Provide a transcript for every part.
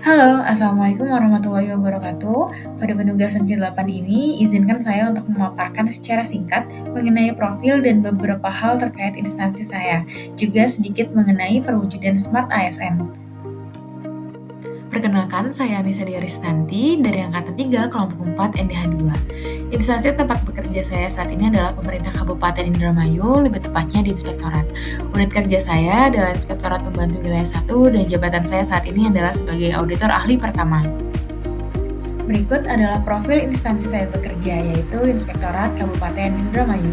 Halo, Assalamualaikum warahmatullahi wabarakatuh. Pada penugasan ke-8 ini, izinkan saya untuk memaparkan secara singkat mengenai profil dan beberapa hal terkait instansi saya, juga sedikit mengenai perwujudan Smart ASN. Perkenalkan, saya Anissa Diaristanti dari Angkatan 3, Kelompok 4, NDH 2. Instansi tempat bekerja saya saat ini adalah pemerintah Kabupaten Indramayu, lebih tepatnya di Inspektorat. Unit kerja saya adalah Inspektorat Pembantu Wilayah 1 dan jabatan saya saat ini adalah sebagai auditor ahli pertama. Berikut adalah profil instansi saya bekerja, yaitu Inspektorat Kabupaten Indramayu.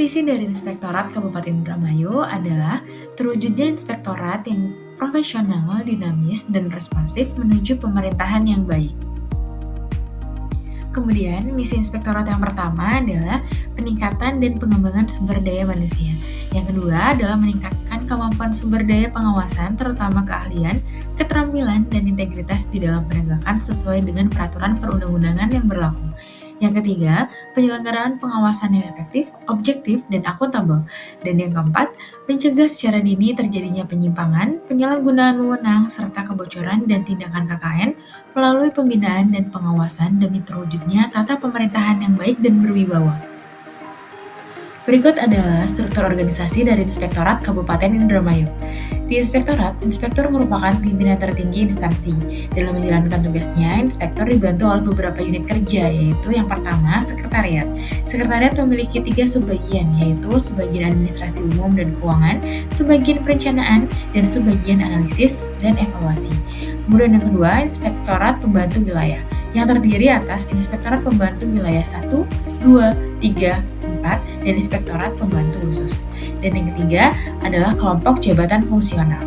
Visi dari Inspektorat Kabupaten Indramayu adalah terwujudnya inspektorat yang profesional, dinamis, dan responsif menuju pemerintahan yang baik. Kemudian, misi inspektorat yang pertama adalah peningkatan dan pengembangan sumber daya manusia. Yang kedua adalah meningkatkan kemampuan sumber daya pengawasan, terutama keahlian, keterampilan, dan integritas di dalam penegakan sesuai dengan peraturan perundang-undangan yang berlaku. Yang ketiga, penyelenggaraan pengawasan yang efektif, objektif, dan akuntabel. Dan yang keempat, mencegah secara dini terjadinya penyimpangan, penyalahgunaan wewenang, serta kebocoran dan tindakan KKN melalui pembinaan dan pengawasan demi terwujudnya tata pemerintahan yang baik dan berwibawa. Berikut adalah struktur organisasi dari Inspektorat Kabupaten Indramayu. Di Inspektorat, inspektur merupakan pimpinan tertinggi instansi. Dalam menjalankan tugasnya, inspektur dibantu oleh beberapa unit kerja, yaitu yang pertama, sekretariat. Sekretariat memiliki 3 subbagian, yaitu subbagian administrasi umum dan keuangan, subbagian perencanaan, dan subbagian analisis dan evaluasi. Kemudian yang kedua, Inspektorat Pembantu Wilayah, yang terdiri atas Inspektorat Pembantu Wilayah 1, 2, 3, 4, dan Inspektorat Pembantu Khusus. Dan yang ketiga adalah kelompok jabatan fungsional.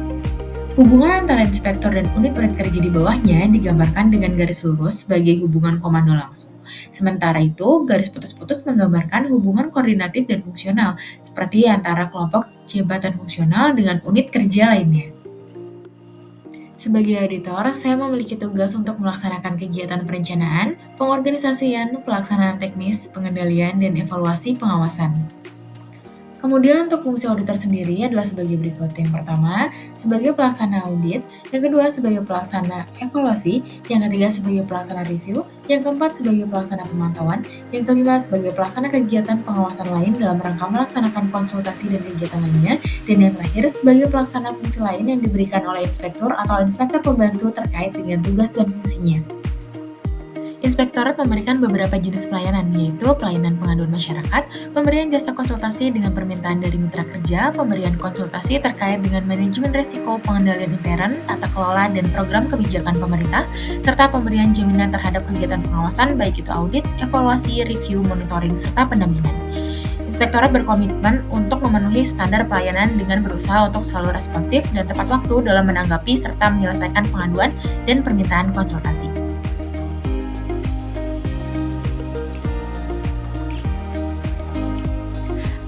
Hubungan antara inspektor dan unit-unit kerja di bawahnya digambarkan dengan garis lurus sebagai hubungan komando langsung. Sementara itu, garis putus-putus menggambarkan hubungan koordinatif dan fungsional, seperti antara kelompok jabatan fungsional dengan unit kerja lainnya. Sebagai auditor, saya memiliki tugas untuk melaksanakan kegiatan perencanaan, pengorganisasian, pelaksanaan teknis, pengendalian, dan evaluasi pengawasan. Kemudian untuk fungsi auditor sendiri adalah sebagai berikut. Yang pertama, sebagai pelaksana audit, yang kedua sebagai pelaksana evaluasi, yang ketiga sebagai pelaksana review, yang keempat sebagai pelaksana pemantauan, yang kelima sebagai pelaksana kegiatan pengawasan lain dalam rangka melaksanakan konsultasi dan kegiatan lainnya, dan yang terakhir sebagai pelaksana fungsi lain yang diberikan oleh inspektur atau inspektur pembantu terkait dengan tugas dan fungsinya. Inspektorat memberikan beberapa jenis pelayanan, yaitu pelayanan pengaduan masyarakat, pemberian jasa konsultasi dengan permintaan dari mitra kerja, pemberian konsultasi terkait dengan manajemen risiko, pengendalian intern, tata kelola, dan program kebijakan pemerintah, serta pemberian jaminan terhadap kegiatan pengawasan baik itu audit, evaluasi, review, monitoring, serta pendampingan. Inspektorat berkomitmen untuk memenuhi standar pelayanan dengan berusaha untuk selalu responsif dan tepat waktu dalam menanggapi serta menyelesaikan pengaduan dan permintaan konsultasi.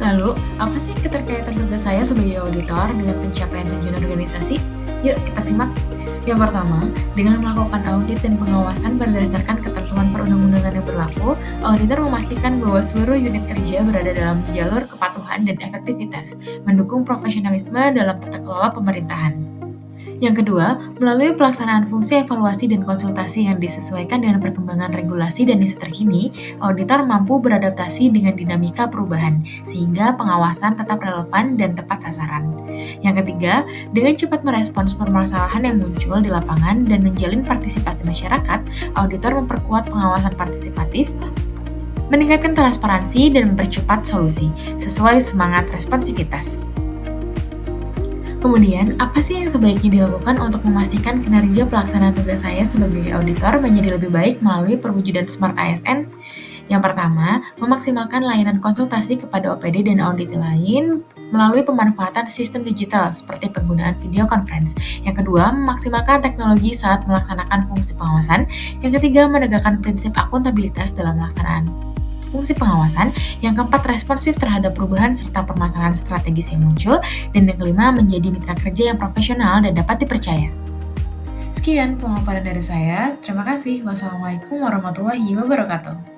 Lalu, apa sih keterkaitan tugas saya sebagai auditor dengan pencapaian tujuan organisasi? Yuk kita simak. Yang pertama, dengan melakukan audit dan pengawasan berdasarkan ketentuan perundang-undangan yang berlaku, auditor memastikan bahwa seluruh unit kerja berada dalam jalur kepatuhan dan efektivitas, mendukung profesionalisme dalam tata kelola pemerintahan. Yang kedua, melalui pelaksanaan fungsi evaluasi dan konsultasi yang disesuaikan dengan perkembangan regulasi dan isu terkini, auditor mampu beradaptasi dengan dinamika perubahan, sehingga pengawasan tetap relevan dan tepat sasaran. Yang ketiga, dengan cepat merespons permasalahan yang muncul di lapangan dan menjalin partisipasi masyarakat, auditor memperkuat pengawasan partisipatif, meningkatkan transparansi, dan mempercepat solusi, sesuai semangat responsivitas. Kemudian, apa sih yang sebaiknya dilakukan untuk memastikan kinerja pelaksanaan tugas saya sebagai auditor menjadi lebih baik melalui perwujudan Smart ASN? Yang pertama, memaksimalkan layanan konsultasi kepada OPD dan audit lain melalui pemanfaatan sistem digital seperti penggunaan video conference. Yang kedua, memaksimalkan teknologi saat melaksanakan fungsi pengawasan. Yang ketiga, menegakkan prinsip akuntabilitas dalam pelaksanaan fungsi pengawasan, yang keempat responsif terhadap perubahan serta permasalahan strategis yang muncul, dan yang kelima menjadi mitra kerja yang profesional dan dapat dipercaya. Sekian pemaparan dari saya, terima kasih. Wassalamualaikum warahmatullahi wabarakatuh.